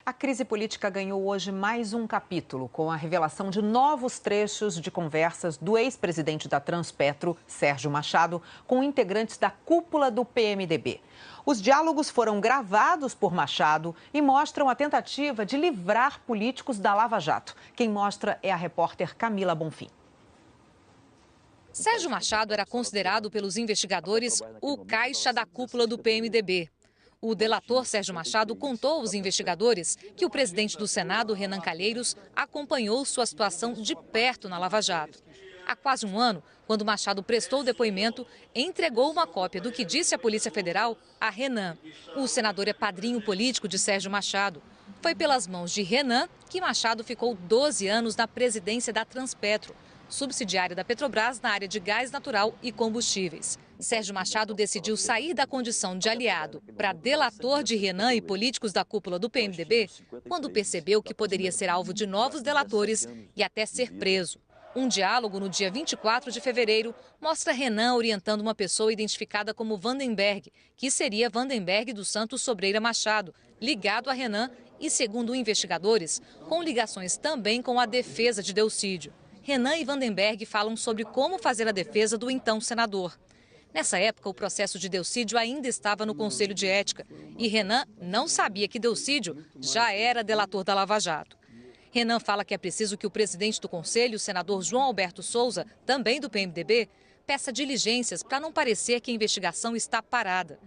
A crise política ganhou hoje mais um capítulo, com a revelação de novos trechos de conversas do ex-presidente da Transpetro, Sérgio Machado, com integrantes da cúpula do PMDB. Os diálogos foram gravados por Machado e mostram a tentativa de livrar políticos da Lava Jato. Quem mostra é a repórter Camila Bonfim. Sérgio Machado era considerado pelos investigadores o caixa da cúpula do PMDB. O delator Sérgio Machado contou aos investigadores que o presidente do Senado, Renan Calheiros, acompanhou sua situação de perto na Lava Jato. Há quase um ano, quando Machado prestou depoimento, entregou uma cópia do que disse a Polícia Federal a Renan. O senador é padrinho político de Sérgio Machado. Foi pelas mãos de Renan que Machado ficou 12 anos na presidência da Transpetro, subsidiária da Petrobras na área de gás natural e combustíveis. Sérgio Machado decidiu sair da condição de aliado para delator de Renan e políticos da cúpula do PMDB quando percebeu que poderia ser alvo de novos delatores e até ser preso. Um diálogo no dia 24 de fevereiro mostra Renan orientando uma pessoa identificada como Vandenberg, que seria Vandenberg dos Santos Sobreira Machado, ligado a Renan e, segundo investigadores, com ligações também com a defesa de Delcídio. Renan e Vandenberg falam sobre como fazer a defesa do então senador. Nessa época, o processo de Delcídio ainda estava no Conselho de Ética e Renan não sabia que Delcídio já era delator da Lava Jato. Renan fala que é preciso que o presidente do Conselho, o senador João Alberto Souza, também do PMDB, peça diligências para não parecer que a investigação está parada.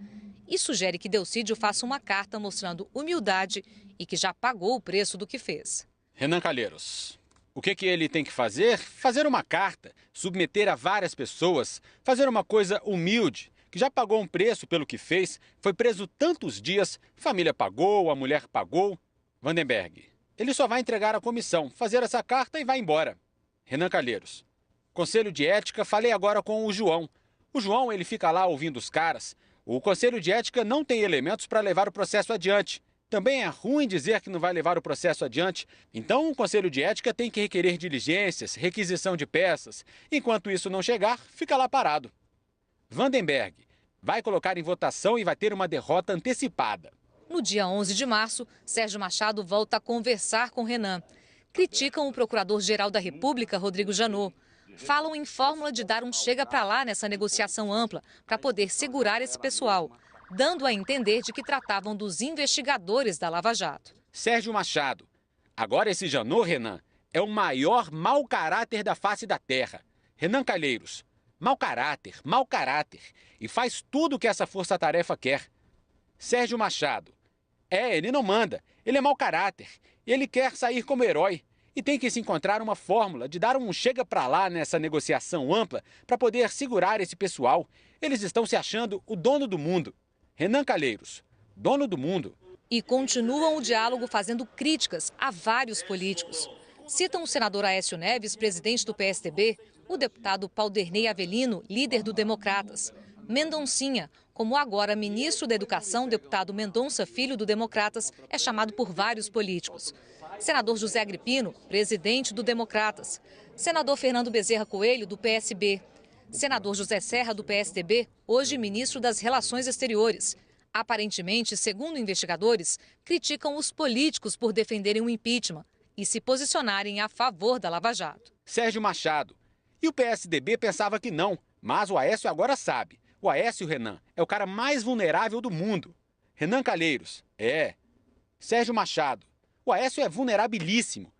E sugere que Delcídio faça uma carta mostrando humildade e que já pagou o preço do que fez. Renan Calheiros. O que ele tem que fazer? Fazer uma carta, submeter a várias pessoas, fazer uma coisa humilde, que já pagou um preço pelo que fez, foi preso tantos dias, família pagou, a mulher pagou. Vandenberg, ele só vai entregar a comissão, fazer essa carta e vai embora. Renan Calheiros, Conselho de Ética, falei agora com o João. O João, ele fica lá ouvindo os caras. O Conselho de Ética não tem elementos para levar o processo adiante. Também é ruim dizer que não vai levar o processo adiante. Então, o Conselho de Ética tem que requerer diligências, requisição de peças. Enquanto isso não chegar, fica lá parado. Vandenberg vai colocar em votação e vai ter uma derrota antecipada. No dia 11 de março, Sérgio Machado volta a conversar com Renan. Criticam o Procurador-Geral da República, Rodrigo Janot. Falam em fórmula de dar um chega para lá nessa negociação ampla para poder segurar esse pessoal, dando a entender de que tratavam dos investigadores da Lava Jato. Sérgio Machado. Agora esse Janot, Renan, é o maior mau caráter da face da terra. Renan Calheiros. Mau caráter. E faz tudo o que essa força-tarefa quer. Sérgio Machado. Ele não manda. Ele é mau caráter. Ele quer sair como herói. E tem que se encontrar uma fórmula de dar um chega pra lá nessa negociação ampla para poder segurar esse pessoal. Eles estão se achando o dono do mundo. Renan Calheiros, dono do mundo. E continuam o diálogo fazendo críticas a vários políticos. Citam o senador Aécio Neves, presidente do PSDB, o deputado Paulderney Avelino, líder do Democratas, Mendoncinha, como agora ministro da Educação, deputado Mendonça Filho do Democratas, é chamado por vários políticos. Senador José Agripino, presidente do Democratas. Senador Fernando Bezerra Coelho, do PSB. Senador José Serra, do PSDB, hoje ministro das Relações Exteriores. Aparentemente, segundo investigadores, criticam os políticos por defenderem o impeachment e se posicionarem a favor da Lava Jato. Sérgio Machado. E o PSDB pensava que não, mas o Aécio agora sabe. O Aécio, Renan, é o cara mais vulnerável do mundo. Renan Calheiros. Sérgio Machado. O Aécio é vulnerabilíssimo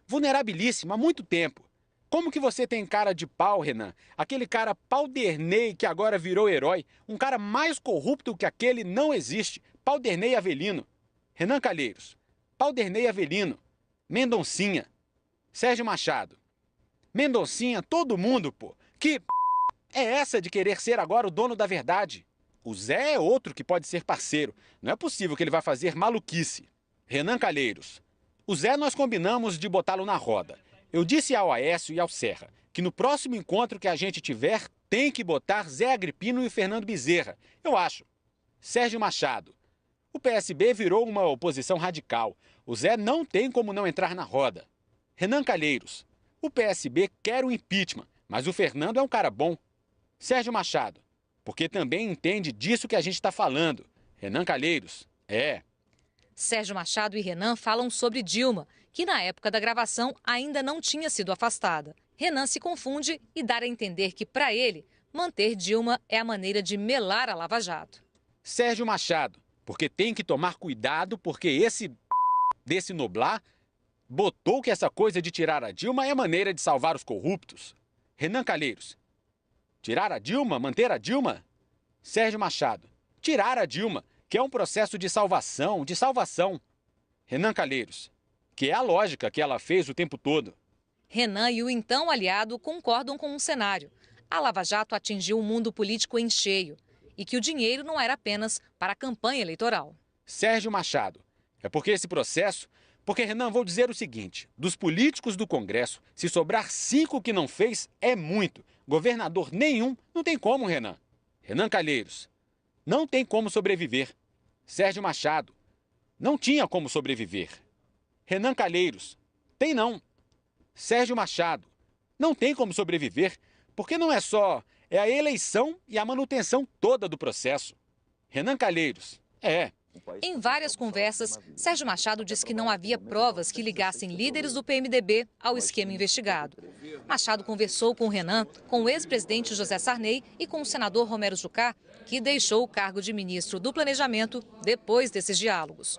há muito tempo. Como que você tem cara de pau, Renan? Aquele cara Paulderney que agora virou herói, um cara mais corrupto que aquele não existe. Paulderney Avelino. Renan Calheiros. Paulderney Avelino. Mendoncinha. Sérgio Machado. Mendoncinha, todo mundo, pô. Que é essa de querer ser agora o dono da verdade? O Zé é outro que pode ser parceiro. Não é possível que ele vá fazer maluquice. Renan Calheiros. O Zé nós combinamos de botá-lo na roda. Eu disse ao Aécio e ao Serra que no próximo encontro que a gente tiver, tem que botar Zé Agripino e Fernando Bezerra. Eu acho. Sérgio Machado. O PSB virou uma oposição radical. O Zé não tem como não entrar na roda. Renan Calheiros. O PSB quer o impeachment, mas o Fernando é um cara bom. Sérgio Machado. Porque também entende disso que a gente está falando. Renan Calheiros. Sérgio Machado e Renan falam sobre Dilma, que na época da gravação ainda não tinha sido afastada. Renan se confunde e dá a entender que, para ele, manter Dilma é a maneira de melar a Lava Jato. Sérgio Machado, porque tem que tomar cuidado, porque esse desse Noblar botou que essa coisa de tirar a Dilma é a maneira de salvar os corruptos. Renan Calheiros, tirar a Dilma, manter a Dilma? Sérgio Machado, tirar a Dilma, que é um processo de salvação, Renan Calheiros, que é a lógica que ela fez o tempo todo. Renan e o então aliado concordam com um cenário. A Lava Jato atingiu o mundo político em cheio e que o dinheiro não era apenas para a campanha eleitoral. Sérgio Machado, é porque esse processo... Porque, Renan, vou dizer o seguinte, dos políticos do Congresso, se sobrar 5 que não fez, é muito. Governador nenhum, não tem como, Renan. Renan Calheiros, não tem como sobreviver. Sérgio Machado, não tinha como sobreviver. Renan Calheiros, tem não. Sérgio Machado, não tem como sobreviver, porque não é só, é a eleição e a manutenção toda do processo. Renan Calheiros, Em várias conversas, Sérgio Machado disse que não havia provas que ligassem líderes do PMDB ao esquema investigado. Machado conversou com Renan, com o ex-presidente José Sarney e com o senador Romero Jucá, que deixou o cargo de ministro do Planejamento depois desses diálogos.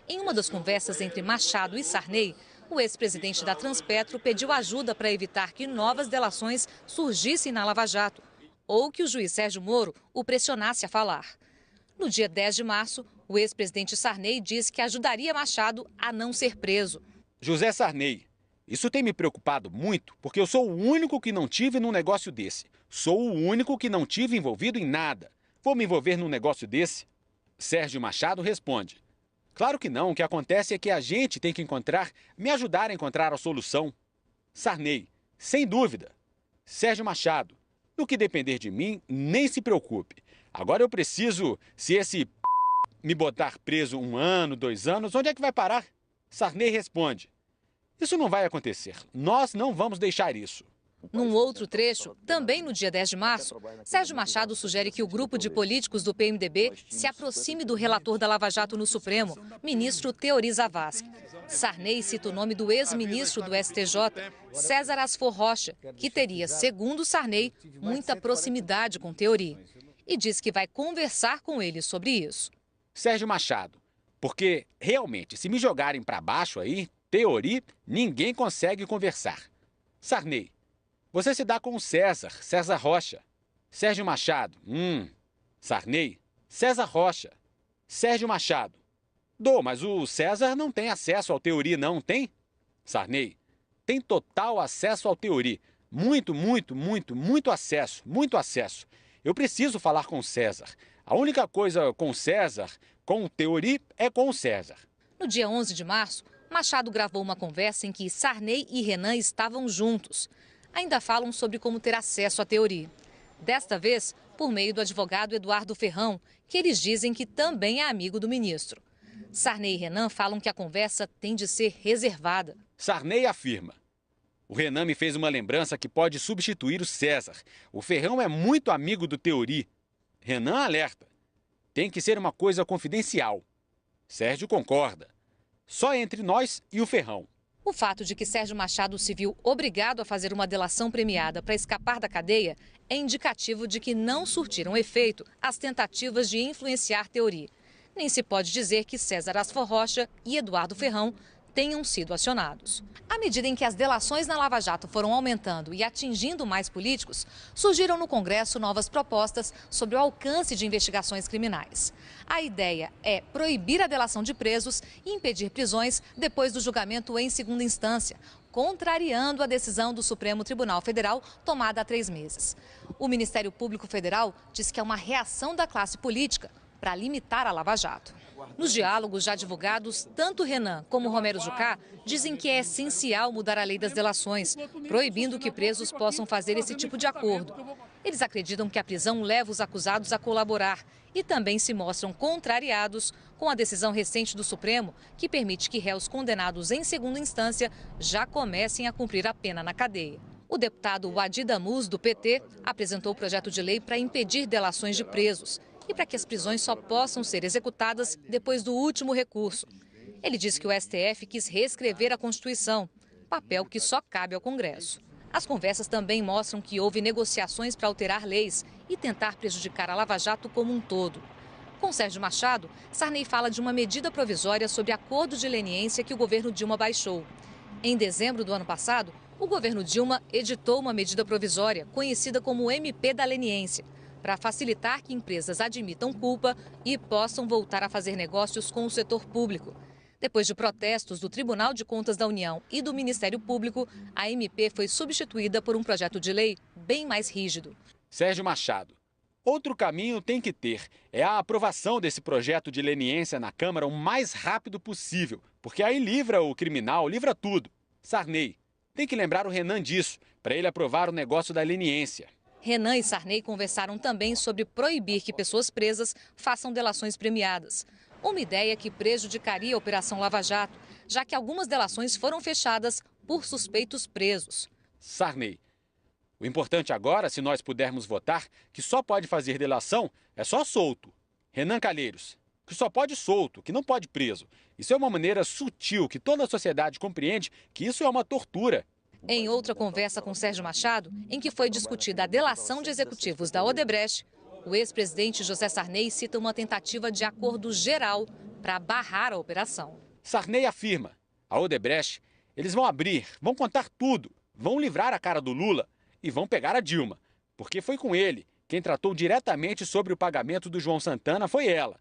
Em uma das conversas entre Machado e Sarney, o ex-presidente da Transpetro pediu ajuda para evitar que novas delações surgissem na Lava Jato ou que o juiz Sérgio Moro o pressionasse a falar. No dia 10 de março, o ex-presidente Sarney disse que ajudaria Machado a não ser preso. José Sarney, isso tem me preocupado muito, porque eu sou o único que não tive num negócio desse. Sou o único que não tive envolvido em nada. Vou me envolver num negócio desse? Sérgio Machado responde: claro que não, o que acontece é que a gente tem que me ajudar a encontrar a solução. Sarney, sem dúvida. Sérgio Machado, no que depender de mim, nem se preocupe. Agora eu preciso, se esse me botar preso 1 ano, 2 anos, onde é que vai parar? Sarney responde: isso não vai acontecer, nós não vamos deixar isso. Num outro trecho, também no dia 10 de março, Sérgio Machado sugere que o grupo de políticos do PMDB se aproxime do relator da Lava Jato no Supremo, ministro Teori Zavascki. Sarney cita o nome do ex-ministro do STJ, César Asfor Rocha, que teria, segundo Sarney, muita proximidade com Teori. E diz que vai conversar com ele sobre isso. Sérgio Machado, porque realmente, se me jogarem para baixo aí, Teori, ninguém consegue conversar. Sarney, você se dá com o César Rocha. Sérgio Machado, Sarney, César Rocha. Sérgio Machado, mas o César não tem acesso ao Teori, não tem? Sarney, tem total acesso ao Teori. Muito acesso, muito acesso. Eu preciso falar com o César. A única coisa com o César, com o Teori, é com o César. No dia 11 de março, Machado gravou uma conversa em que Sarney e Renan estavam juntos. Ainda falam sobre como ter acesso à Teori. Desta vez, por meio do advogado Eduardo Ferrão, que eles dizem que também é amigo do ministro. Sarney e Renan falam que a conversa tem de ser reservada. Sarney afirma: o Renan me fez uma lembrança que pode substituir o César. O Ferrão é muito amigo do Teori. Renan alerta: tem que ser uma coisa confidencial. Sérgio concorda. Só entre nós e o Ferrão. O fato de que Sérgio Machado se viu obrigado a fazer uma delação premiada para escapar da cadeia é indicativo de que não surtiram efeito as tentativas de influenciar Teori. Nem se pode dizer que César Asfor Rocha e Eduardo Ferrão tenham sido acionados. À medida em que as delações na Lava Jato foram aumentando e atingindo mais políticos, surgiram no Congresso novas propostas sobre o alcance de investigações criminais. A ideia é proibir a delação de presos e impedir prisões depois do julgamento em segunda instância, contrariando a decisão do Supremo Tribunal Federal tomada há 3 meses. O Ministério Público Federal diz que é uma reação da classe política para limitar a Lava Jato. Nos diálogos já divulgados, tanto Renan como Romero Jucá dizem que é essencial mudar a lei das delações, proibindo que presos possam fazer esse tipo de acordo. Eles acreditam que a prisão leva os acusados a colaborar e também se mostram contrariados com a decisão recente do Supremo, que permite que réus condenados em segunda instância já comecem a cumprir a pena na cadeia. O deputado Wadi Damus, do PT, apresentou o projeto de lei para impedir delações de presos e para que as prisões só possam ser executadas depois do último recurso. Ele disse que o STF quis reescrever a Constituição, papel que só cabe ao Congresso. As conversas também mostram que houve negociações para alterar leis e tentar prejudicar a Lava Jato como um todo. Com Sérgio Machado, Sarney fala de uma medida provisória sobre acordo de leniência que o governo Dilma baixou. Em dezembro do ano passado, o governo Dilma editou uma medida provisória, conhecida como MP da leniência, para facilitar que empresas admitam culpa e possam voltar a fazer negócios com o setor público. Depois de protestos do Tribunal de Contas da União e do Ministério Público, a MP foi substituída por um projeto de lei bem mais rígido. Sérgio Machado, outro caminho tem que ter é a aprovação desse projeto de leniência na Câmara o mais rápido possível, porque aí livra o criminal, livra tudo. Sarney, tem que lembrar o Renan disso, para ele aprovar o negócio da leniência. Renan e Sarney conversaram também sobre proibir que pessoas presas façam delações premiadas. Uma ideia que prejudicaria a Operação Lava Jato, já que algumas delações foram fechadas por suspeitos presos. Sarney, o importante agora, se nós pudermos votar, que só pode fazer delação é só solto. Renan Calheiros, que só pode solto, que não pode preso. Isso é uma maneira sutil que toda a sociedade compreende que isso é uma tortura. Em outra conversa com Sérgio Machado, em que foi discutida a delação de executivos da Odebrecht, o ex-presidente José Sarney cita uma tentativa de acordo geral para barrar a operação. Sarney afirma, a Odebrecht, eles vão abrir, vão contar tudo, vão livrar a cara do Lula e vão pegar a Dilma, porque foi com ele. Quem tratou diretamente sobre o pagamento do João Santana foi ela.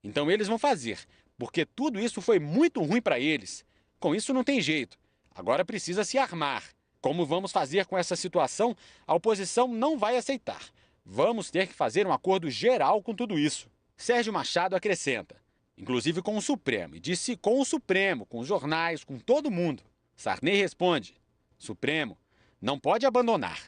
Então eles vão fazer, porque tudo isso foi muito ruim para eles. Com isso não tem jeito. Agora precisa se armar. Como vamos fazer com essa situação, a oposição não vai aceitar. Vamos ter que fazer um acordo geral com tudo isso. Sérgio Machado acrescenta, inclusive com o Supremo, e disse com o Supremo, com os jornais, com todo mundo. Sarney responde, Supremo não pode abandonar.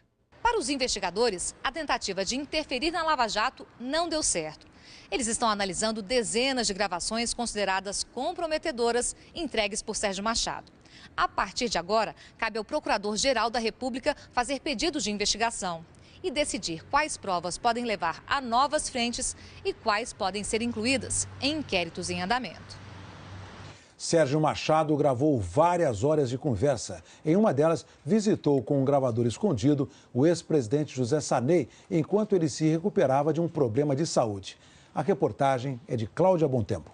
Para os investigadores, a tentativa de interferir na Lava Jato não deu certo. Eles estão analisando dezenas de gravações consideradas comprometedoras entregues por Sérgio Machado. A partir de agora, cabe ao Procurador-Geral da República fazer pedidos de investigação e decidir quais provas podem levar a novas frentes e quais podem ser incluídas em inquéritos em andamento. Sérgio Machado gravou várias horas de conversa. Em uma delas, visitou com um gravador escondido o ex-presidente José Sarney, enquanto ele se recuperava de um problema de saúde. A reportagem é de Cláudia Bontempo.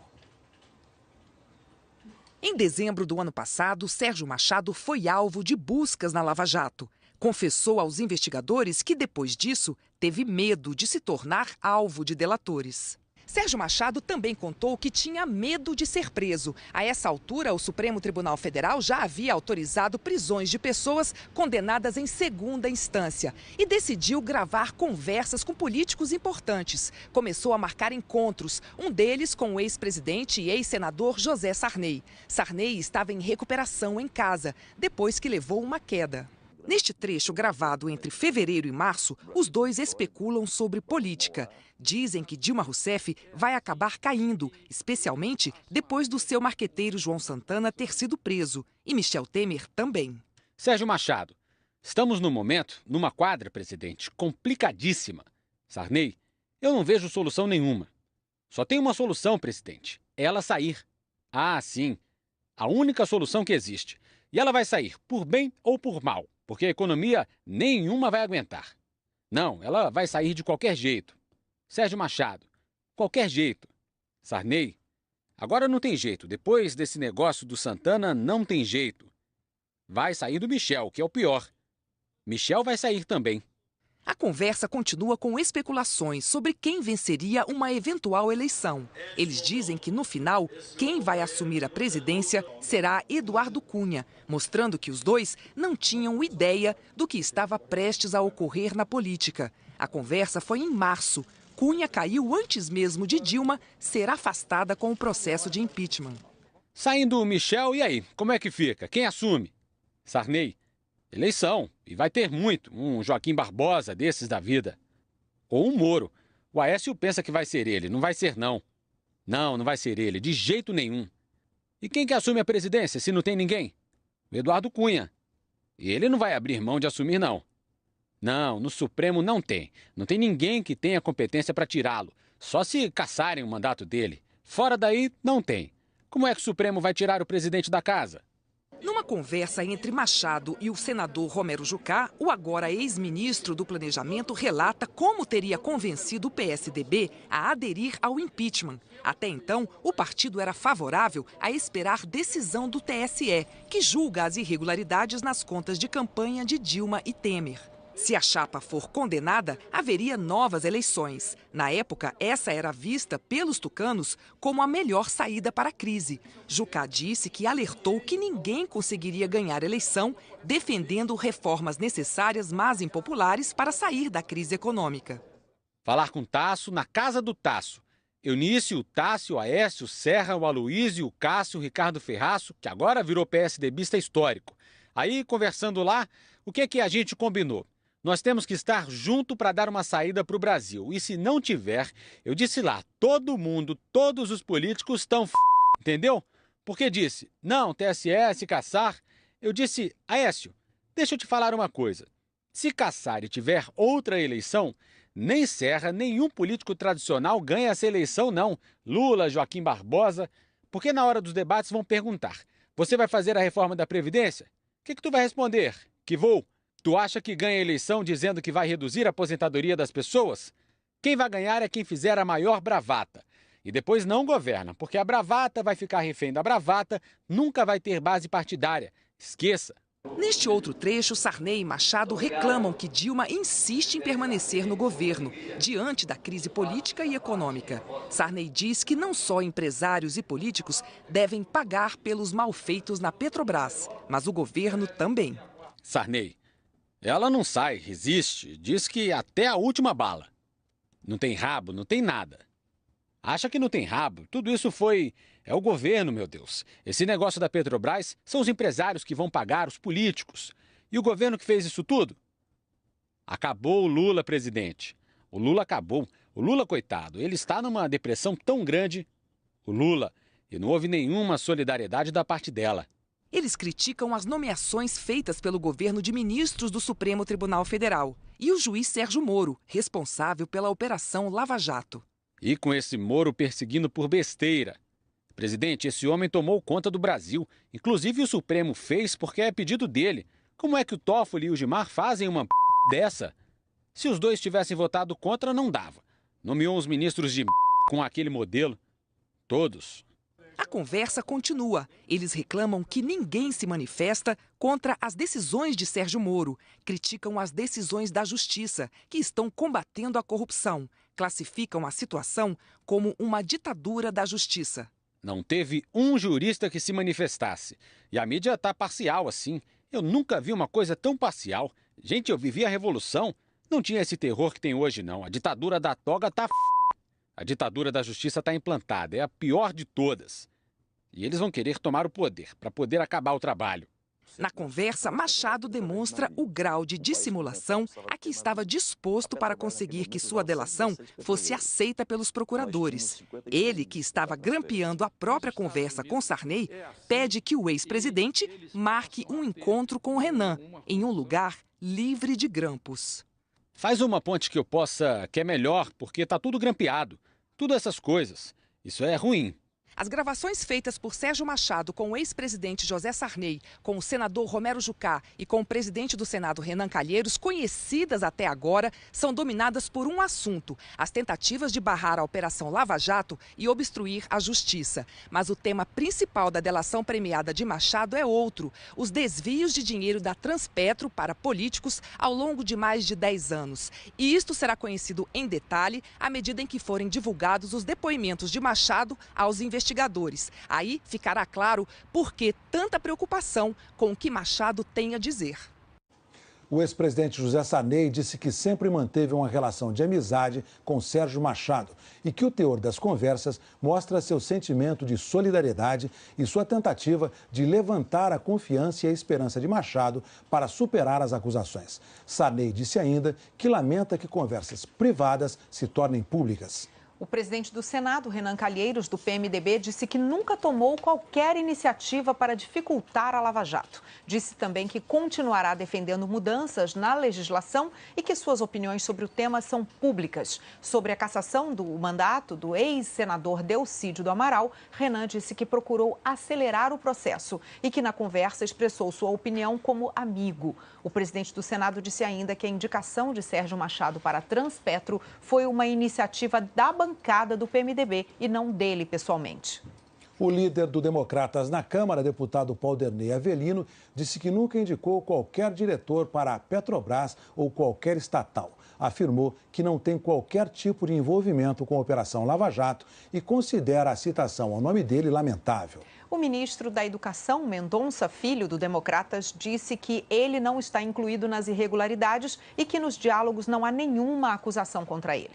Em dezembro do ano passado, Sérgio Machado foi alvo de buscas na Lava Jato. Confessou aos investigadores que, depois disso, teve medo de se tornar alvo de delatores. Sérgio Machado também contou que tinha medo de ser preso. A essa altura, o Supremo Tribunal Federal já havia autorizado prisões de pessoas condenadas em segunda instância e decidiu gravar conversas com políticos importantes. Começou a marcar encontros, um deles com o ex-presidente e ex-senador José Sarney. Sarney estava em recuperação em casa, depois que levou uma queda. Neste trecho gravado entre fevereiro e março, os dois especulam sobre política. Dizem que Dilma Rousseff vai acabar caindo, especialmente depois do seu marqueteiro João Santana ter sido preso. E Michel Temer também. Sérgio Machado, estamos num momento, numa quadra, presidente, complicadíssima. Sarney, eu não vejo solução nenhuma. Só tem uma solução, presidente, ela sair. Ah, sim, a única solução que existe. E ela vai sair por bem ou por mal, porque a economia nenhuma vai aguentar. Não, ela vai sair de qualquer jeito. Sérgio Machado, qualquer jeito. Sarney, agora não tem jeito. Depois desse negócio do Santana, não tem jeito. Vai sair do Michel, que é o pior. Michel vai sair também. A conversa continua com especulações sobre quem venceria uma eventual eleição. Eles dizem que, no final, quem vai assumir a presidência será Eduardo Cunha, mostrando que os dois não tinham ideia do que estava prestes a ocorrer na política. A conversa foi em março. Cunha caiu antes mesmo de Dilma ser afastada com o processo de impeachment. Saindo o Michel, e aí? Como é que fica? Quem assume? Sarney? Eleição. E vai ter muito. Um Joaquim Barbosa desses da vida. Ou um Moro. O Aécio pensa que vai ser ele. Não vai ser, não. Não vai ser ele. De jeito nenhum. E quem que assume a presidência se não tem ninguém? O Eduardo Cunha. E ele não vai abrir mão de assumir, não. Não, no Supremo não tem. Não tem ninguém que tenha competência para tirá-lo. Só se caçarem o mandato dele. Fora daí, não tem. Como é que o Supremo vai tirar o presidente da casa? Numa conversa entre Machado e o senador Romero Jucá, o agora ex-ministro do Planejamento relata como teria convencido o PSDB a aderir ao impeachment. Até então, o partido era favorável a esperar decisão do TSE, que julga as irregularidades nas contas de campanha de Dilma e Temer. Se a chapa for condenada, haveria novas eleições. Na época, essa era vista pelos tucanos como a melhor saída para a crise. Jucá disse que alertou que ninguém conseguiria ganhar eleição defendendo reformas necessárias, mas impopulares, para sair da crise econômica. Falar com Tasso na casa do Tasso. Eunício, o Tássio, o Aécio, o Serra, o Aloísio, o Cássio, o Ricardo Ferraço, que agora virou PSDBista histórico. Aí, conversando lá, o que é que a gente combinou? Nós temos que estar junto para dar uma saída para o Brasil. E se não tiver, eu disse lá, todo mundo, todos os políticos estão entendeu? Porque disse, não, TSE, se caçar. Eu disse, Aécio, deixa eu te falar uma coisa. Se caçar e tiver outra eleição, nem Serra, nenhum político tradicional ganha essa eleição, não. Lula, Joaquim Barbosa, porque na hora dos debates vão perguntar, você vai fazer a reforma da Previdência? O que tu vai responder? Que vou? Tu acha que ganha a eleição dizendo que vai reduzir a aposentadoria das pessoas? Quem vai ganhar é quem fizer a maior bravata. E depois não governa, porque a bravata vai ficar refém da bravata, nunca vai ter base partidária. Esqueça. Neste outro trecho, Sarney e Machado reclamam que Dilma insiste em permanecer no governo, diante da crise política e econômica. Sarney diz que não só empresários e políticos devem pagar pelos malfeitos na Petrobras, mas o governo também. Sarney, ela não sai, resiste, diz que até a última bala. Não tem rabo, não tem nada. Acha que não tem rabo? Tudo isso é o governo, meu Deus. Esse negócio da Petrobras são os empresários que vão pagar os políticos. E o governo que fez isso tudo? Acabou o Lula, presidente. O Lula acabou. O Lula, coitado, ele está numa depressão tão grande. O Lula, e não houve nenhuma solidariedade da parte dela. Eles criticam as nomeações feitas pelo governo de ministros do Supremo Tribunal Federal e o juiz Sérgio Moro, responsável pela Operação Lava Jato. E com esse Moro perseguindo por besteira. Presidente, esse homem tomou conta do Brasil. Inclusive o Supremo fez porque é pedido dele. Como é que o Toffoli e o Gilmar fazem uma dessa? Se os dois tivessem votado contra, não dava. Nomeou os ministros de com aquele modelo. Todos. A conversa continua. Eles reclamam que ninguém se manifesta contra as decisões de Sérgio Moro. Criticam as decisões da Justiça, que estão combatendo a corrupção. Classificam a situação como uma ditadura da Justiça. Não teve um jurista que se manifestasse. E a mídia está parcial assim. Eu nunca vi uma coisa tão parcial. Gente, eu vivi a Revolução. Não tinha esse terror que tem hoje, não. A ditadura da toga tá A ditadura da Justiça está implantada. É a pior de todas. E eles vão querer tomar o poder para poder acabar o trabalho. Na conversa, Machado demonstra o grau de dissimulação a que estava disposto para conseguir que sua delação fosse aceita pelos procuradores. Ele, que estava grampeando a própria conversa com Sarney, pede que o ex-presidente marque um encontro com Renan, em um lugar livre de grampos. Faz uma ponte que eu possa, que é melhor, porque está tudo grampeado. Tudo essas coisas. Isso é ruim. As gravações feitas por Sérgio Machado com o ex-presidente José Sarney, com o senador Romero Jucá e com o presidente do Senado Renan Calheiros, conhecidas até agora, são dominadas por um assunto: as tentativas de barrar a Operação Lava Jato e obstruir a justiça. Mas o tema principal da delação premiada de Machado é outro: os desvios de dinheiro da Transpetro para políticos ao longo de mais de 10 anos. E isto será conhecido em detalhe à medida em que forem divulgados os depoimentos de Machado aos investigadores. Aí ficará claro por que tanta preocupação com o que Machado tem a dizer. O ex-presidente José Sarney disse que sempre manteve uma relação de amizade com Sérgio Machado e que o teor das conversas mostra seu sentimento de solidariedade e sua tentativa de levantar a confiança e a esperança de Machado para superar as acusações. Sarney disse ainda que lamenta que conversas privadas se tornem públicas. O presidente do Senado, Renan Calheiros, do PMDB, disse que nunca tomou qualquer iniciativa para dificultar a Lava Jato. Disse também que continuará defendendo mudanças na legislação e que suas opiniões sobre o tema são públicas. Sobre a cassação do mandato do ex-senador Delcídio do Amaral, Renan disse que procurou acelerar o processo e que na conversa expressou sua opinião como amigo. O presidente do Senado disse ainda que a indicação de Sérgio Machado para a Transpetro foi uma iniciativa da bancada do PMDB e não dele pessoalmente. O líder do Democratas na Câmara, deputado Paulderney Avelino, disse que nunca indicou qualquer diretor para a Petrobras ou qualquer estatal. Afirmou que não tem qualquer tipo de envolvimento com a Operação Lava Jato e considera a citação ao nome dele lamentável. O ministro da Educação, Mendonça Filho, do Democratas, disse que ele não está incluído nas irregularidades e que nos diálogos não há nenhuma acusação contra ele.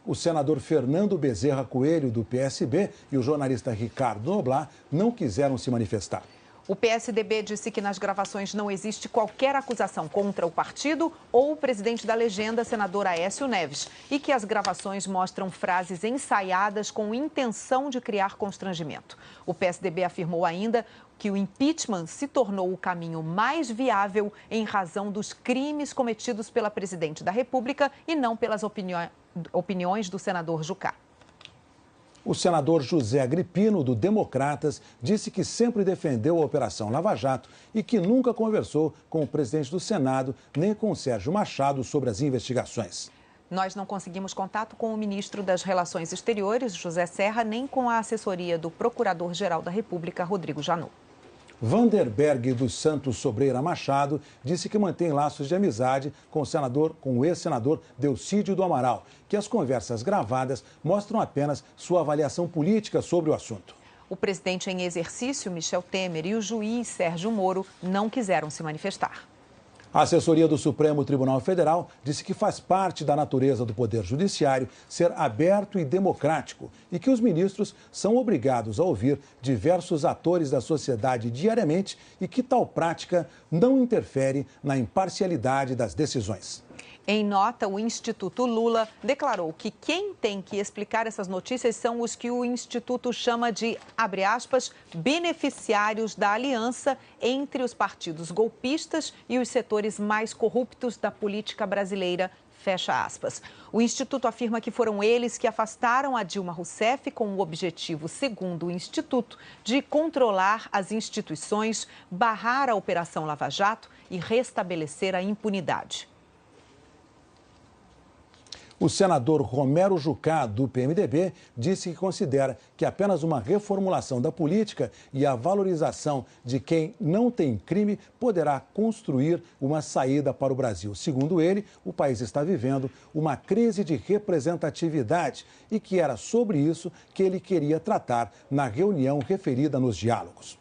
O senador Fernando Bezerra Coelho, do PSB, e o jornalista Ricardo Noblat não quiseram se manifestar. O PSDB disse que nas gravações não existe qualquer acusação contra o partido ou o presidente da legenda, senador Aécio Neves, e que as gravações mostram frases ensaiadas com intenção de criar constrangimento. O PSDB afirmou ainda que o impeachment se tornou o caminho mais viável em razão dos crimes cometidos pela presidente da República e não pelas opiniões do senador Jucá. O senador José Agripino, do Democratas, disse que sempre defendeu a Operação Lava Jato e que nunca conversou com o presidente do Senado nem com Sérgio Machado sobre as investigações. Nós não conseguimos contato com o ministro das Relações Exteriores, José Serra, nem com a assessoria do Procurador-Geral da República, Rodrigo Janot. Vanderberg dos Santos Sobreira Machado disse que mantém laços de amizade com o ex-senador Delcídio do Amaral, que as conversas gravadas mostram apenas sua avaliação política sobre o assunto. O presidente em exercício, Michel Temer, e o juiz Sérgio Moro não quiseram se manifestar. A assessoria do Supremo Tribunal Federal disse que faz parte da natureza do Poder Judiciário ser aberto e democrático e que os ministros são obrigados a ouvir diversos atores da sociedade diariamente e que tal prática não interfere na imparcialidade das decisões. Em nota, o Instituto Lula declarou que quem tem que explicar essas notícias são os que o Instituto chama de, abre aspas, beneficiários da aliança entre os partidos golpistas e os setores mais corruptos da política brasileira, fecha aspas. O Instituto afirma que foram eles que afastaram a Dilma Rousseff com o objetivo, segundo o Instituto, de controlar as instituições, barrar a Operação Lava Jato e restabelecer a impunidade. O senador Romero Jucá, do PMDB, disse que considera que apenas uma reformulação da política e a valorização de quem não tem crime poderá construir uma saída para o Brasil. Segundo ele, o país está vivendo uma crise de representatividade e que era sobre isso que ele queria tratar na reunião referida nos diálogos.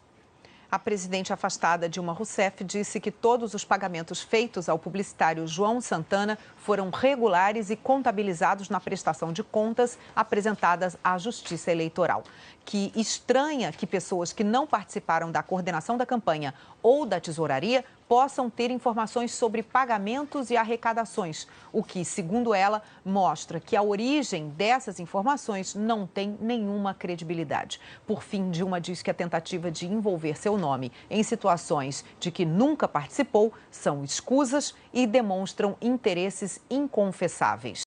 A presidente afastada Dilma Rousseff disse que todos os pagamentos feitos ao publicitário João Santana foram regulares e contabilizados na prestação de contas apresentadas à Justiça Eleitoral. Que estranha que pessoas que não participaram da coordenação da campanha ou da tesouraria possam ter informações sobre pagamentos e arrecadações, o que, segundo ela, mostra que a origem dessas informações não tem nenhuma credibilidade. Por fim, Dilma diz que a tentativa de envolver seu nome em situações de que nunca participou são escusas e demonstram interesses inconfessáveis.